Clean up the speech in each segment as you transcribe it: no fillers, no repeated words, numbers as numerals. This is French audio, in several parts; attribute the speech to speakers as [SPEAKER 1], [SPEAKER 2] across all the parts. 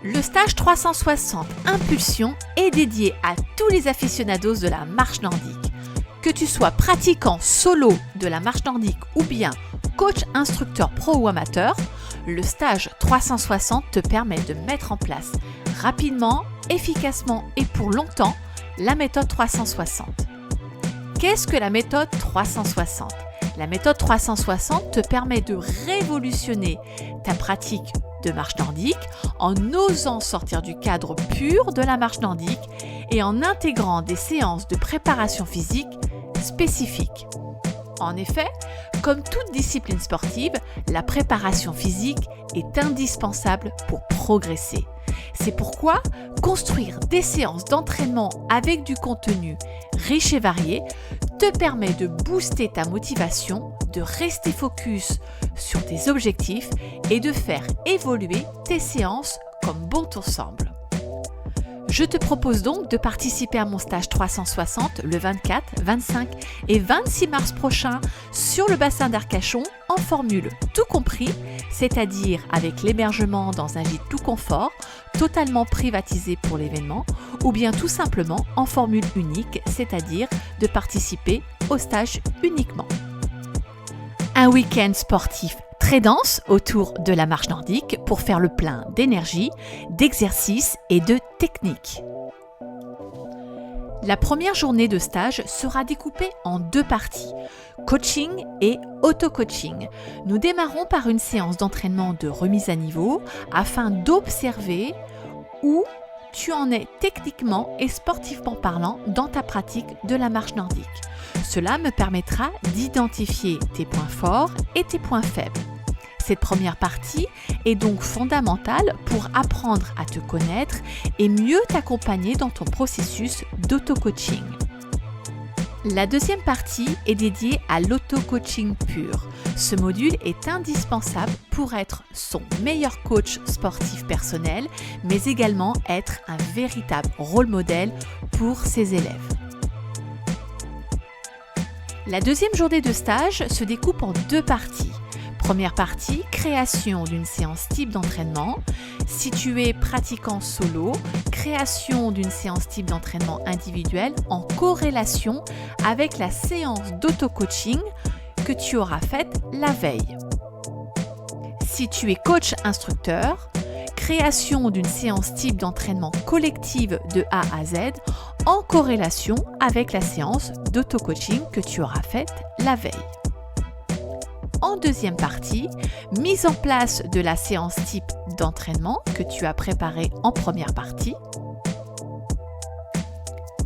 [SPEAKER 1] Le stage 360 Impulsion est dédié à tous les aficionados de la marche nordique. Que tu sois pratiquant solo de la marche nordique ou bien coach instructeur pro ou amateur, le stage 360 te permet de mettre en place rapidement, efficacement et pour longtemps la méthode 360. Qu'est-ce que la méthode 360 ? La méthode 360 te permet de révolutionner ta pratique de marche nordique en osant sortir du cadre pur de la marche nordique et en intégrant des séances de préparation physique spécifiques. En effet, comme toute discipline sportive, la préparation physique est indispensable pour progresser. C'est pourquoi construire des séances d'entraînement avec du contenu riche et varié te permet de booster ta motivation, de rester focus sur tes objectifs et de faire évoluer tes séances comme bon te semble. Je te propose donc de participer à mon stage 360 le 24, 25 et 26 mars prochain sur le bassin d'Arcachon en formule tout compris, c'est-à-dire avec l'hébergement dans un gîte tout confort, totalement privatisé pour l'événement, ou bien tout simplement en formule unique, c'est-à-dire de participer au stage uniquement. Un week-end sportif très dense autour de la marche nordique pour faire le plein d'énergie, d'exercice et de technique. La première journée de stage sera découpée en deux parties, coaching et auto-coaching. Nous démarrons par une séance d'entraînement de remise à niveau afin d'observer où tu en es techniquement et sportivement parlant dans ta pratique de la marche nordique. Cela me permettra d'identifier tes points forts et tes points faibles. Cette première partie est donc fondamentale pour apprendre à te connaître et mieux t'accompagner dans ton processus d'auto-coaching. La deuxième partie est dédiée à l'auto-coaching pur. Ce module est indispensable pour être son meilleur coach sportif personnel, mais également être un véritable rôle modèle pour ses élèves. La deuxième journée de stage se découpe en deux parties. Première partie, création d'une séance type d'entraînement. Si tu es pratiquant solo, création d'une séance type d'entraînement individuel en corrélation avec la séance d'auto-coaching que tu auras faite la veille. Si tu es coach instructeur, création d'une séance type d'entraînement collective de A à Z en corrélation avec la séance d'auto-coaching que tu auras faite la veille. En deuxième partie, mise en place de la séance type d'entraînement que tu as préparée en première partie.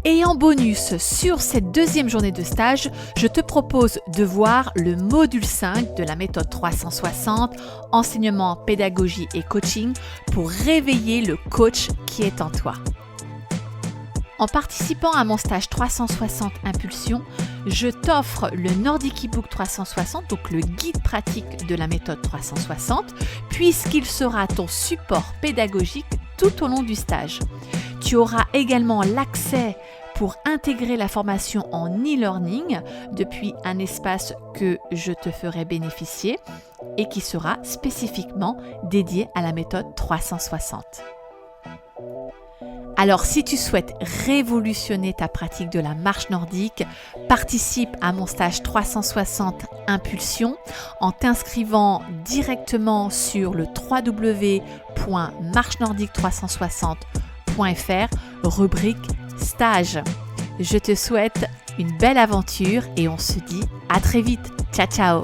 [SPEAKER 1] Et en bonus sur cette deuxième journée de stage, je te propose de voir le module 5 de la méthode 360, enseignement, pédagogie et coaching pour réveiller le coach qui est en toi. En participant à mon stage 360 Impulsion, je t'offre le Nordic eBook 360, donc le guide pratique de la méthode 360, puisqu'il sera ton support pédagogique tout au long du stage. Tu auras également l'accès pour intégrer la formation en e-learning depuis un espace que je te ferai bénéficier et qui sera spécifiquement dédié à la méthode 360. Alors, si tu souhaites révolutionner ta pratique de la marche nordique, participe à mon stage 360 Impulsion en t'inscrivant directement sur le www.marchenordique360.fr, rubrique stage. Je te souhaite une belle aventure et on se dit à très vite. Ciao, ciao!